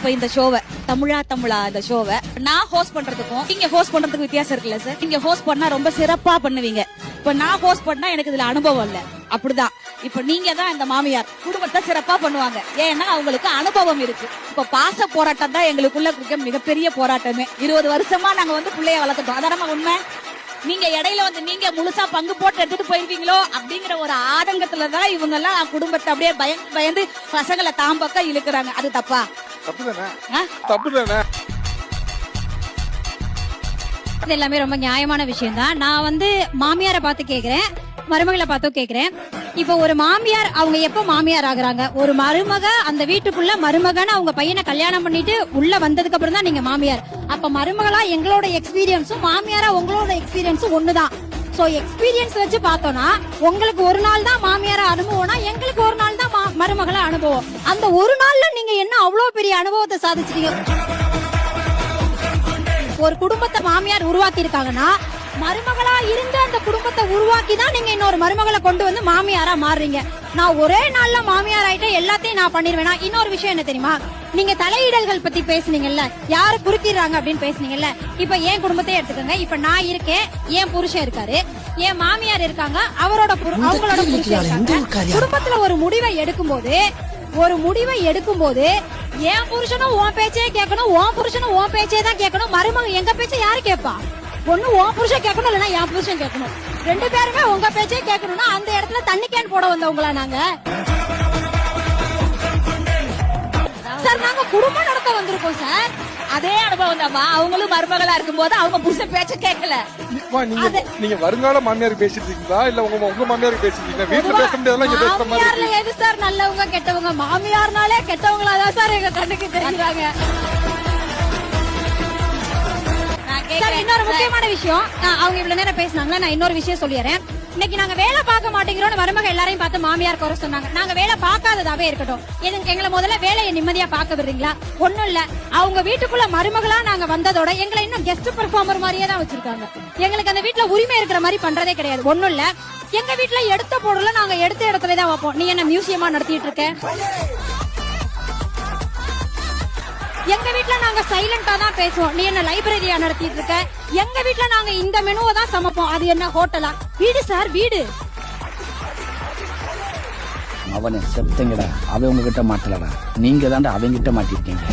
இப்ப இந்த ஷோவை தமிழா இந்த ஷோவை நான் ஹோஸ்ட் பண்றதுக்கும் நீங்க ஹோஸ்ட் பண்றதுக்கு வித்தியாசம் இருக்குல்ல சார்? நீங்க ஹோஸ்ட் பண்ணா ரொம்ப சிறப்பா பண்ணுவீங்க. இப்ப நான் ஹோஸ்ட் பண்ணா எனக்கு இதுல அனுபவம் இல்ல. அப்படிதான் இப்ப நீங்க தான் இந்த மாமியார் குடும்பத்தை சிறப்பா பண்ணுவாங்க. ஏன்னா அவங்களுக்கு அனுபவம் இருக்கு. இப்ப பாச போராட்டம் தான் எங்களுக்குள்ள மிகப்பெரிய போராட்டமே. 20 வருஷமா நாங்க பிள்ளைய வளர்த்துட்டோம். அதான உண்மை. நீங்க இடையில நீங்க முழுசா பங்கு போட்டு எடுத்துட்டு போயிருவீங்களோ அப்படிங்கிற ஒரு ஆதங்கத்துலதான் இவங்க எல்லாம் குடும்பத்தை அப்படியே பயந்து பசங்களை தாம்பக்க இழுக்கிறாங்க. அது தப்பா? தப்புதானே. இது எல்லாமே ரொம்ப நியாயமான விஷயம் தான். நான் மாமியாரை பார்த்து கேக்குறேன், மருமகளை பார்த்தும் கேக்குறேன். இப்ப ஒரு மாமியார் அவங்க எப்ப மாமியார் ஆகுறாங்க? ஒரு மருமக அந்த வீட்டுக்குள்ள மருமகன்னு அவங்க பையனை கல்யாணம் பண்ணிட்டு உள்ள வந்ததுக்கு அப்புறம் தான் நீங்க மாமியார். அப்ப மருமகளா எங்களோட எக்ஸ்பீரியன்ஸும் மாமியாரா உங்களோட எக்ஸ்பீரியன்ஸும் ஒண்ணுதான். சோ எக்ஸ்பீரியன்ஸ் வச்சு பார்த்தோம்னா உங்களுக்கு ஒரு நாள் தான் மாமியாரா அனுபவம்னா எங்களுக்கு ஒரு நாள் தான் மருமகளா அனுபவம். அந்த ஒரு நாள்ல நீங்க என்ன அவ்வளவு பெரிய அனுபவத்தை சாதிச்சிட்டீங்க? ஒரு குடும்பத்தை மாமியார் உருவாக்கி இருக்காங்கன்னா மருமகளா இருந்து அந்த குடும்பத்தை உருவாக்கி தான் நீங்க இன்னொரு மருமகளை கொண்டு வந்து மாமியாரா மாறுறீங்க. நான் ஒரே நாள்ல மாமியார் ஆயிட்டு எல்லாத்தையும் நான் பண்ணிருவேனா? இன்னொரு விஷயம் என்ன தெரியுமா? நீங்க தலையிடல்கள் பத்தி பேசுனீங்கல்ல, யாரு குறுக்கிடுறாங்க அப்படின்னு பேசுனீங்கல்ல. இப்ப என் குடும்பத்தையே எடுத்துக்கோங்க. இப்ப நான் இருக்கேன், என் புருஷன் இருக்காரு, என் மாமியார் இருக்காங்க, அவங்களோட புருஷன் இருக்காங்க. குடும்பத்துல ஒரு முடிவை எடுக்கும் போது என் புருஷனும் உன் பேச்சே கேட்கணும், உன் புருஷனும் உன் பேச்சே தான் கேட்கணும். மருமக எங்க பேச்ச யாரு கேட்பா? ஒண்ணு உன் புருஷன் கேட்கணும், இல்லன்னா என் புருஷன் கேட்கணும். 2 பேருமே உங்க பேச்சே கேட்கணும்னா அந்த இடத்துல தண்ணி கேன் போட வந்தவங்களா நாங்க? சார் நாங்க குடும்பம் நடத்த வந்திருக்கோம் சார். அதே அனுபவம் தான். அவங்களும் மருமகளா இருக்கும் போது அவங்க புருஷன் பேச்ச கேட்கல. நீங்க வருங்கால மாமியார் பேசிட்டு இருக்கீங்களா இல்ல உங்க மாமியார் பேசிட்டீங்களா? வீட்டுல பேச முடியாதெல்லாம் இங்க பேசுற மாதிரி. மாமியார்ல எது சார் நல்லவங்க கெட்டவங்க? மாமியார்னாலே கெட்டவங்களா தான் சார் எங்க கண்ணுக்கு தெரியுறாங்க. சார் இன்னொரு முக்கியமான விஷயம், அவங்க இவ்வளவு நேரம் பேசினாங்களா, நான் இன்னொரு விஷயம் சொல்லிடுறேன். இன்னைக்கு நாங்க வேலை பார்க்க மாட்டேங்கிறோம் மருமக எல்லாரையும் பார்த்து மாமியார் குறை சொன்னாங்க. நாங்க வேலை பார்க்காததாவே இருக்கட்டும், எங்களை முதல்ல வேலையை நிம்மதியா பார்க்க விடுறீங்களா? ஒண்ணும் இல்ல, அவங்க வீட்டுக்குள்ள மருமகளா நாங்க வந்ததோட எங்களை இன்னும் கெஸ்ட் பெர்ஃபார்மர் மாதிரியே தான் வச்சிருக்காங்க. எங்களுக்கு அந்த வீட்டுல உரிமை இருக்கிற மாதிரி பண்றதே கிடையாது. ஒண்ணும் இல்ல, எங்க வீட்டுல எடுத்த பொருளை நாங்க எடுத்த இடத்துலதான் வைப்போம். நீ என்ன மியூசியமா நடத்திட்டு இருக்க? எங்க வீட்டுல நாங்க சைலண்டா தான் பேசுவோம். நீ என்ன லைப்ரரியா நடத்திட்டு இருக்க? எங்க வீட்டுல நாங்க இந்த மெனுவை தான் சமைப்போம். அது என்ன ஹோட்டலா? வீடு சார், வீடு. அவனை செப்தங்கடா, அவன் உங்ககிட்ட மாட்டலடா, நீங்க தாண்டா அவங்க கிட்ட மாட்டிருக்கீங்க.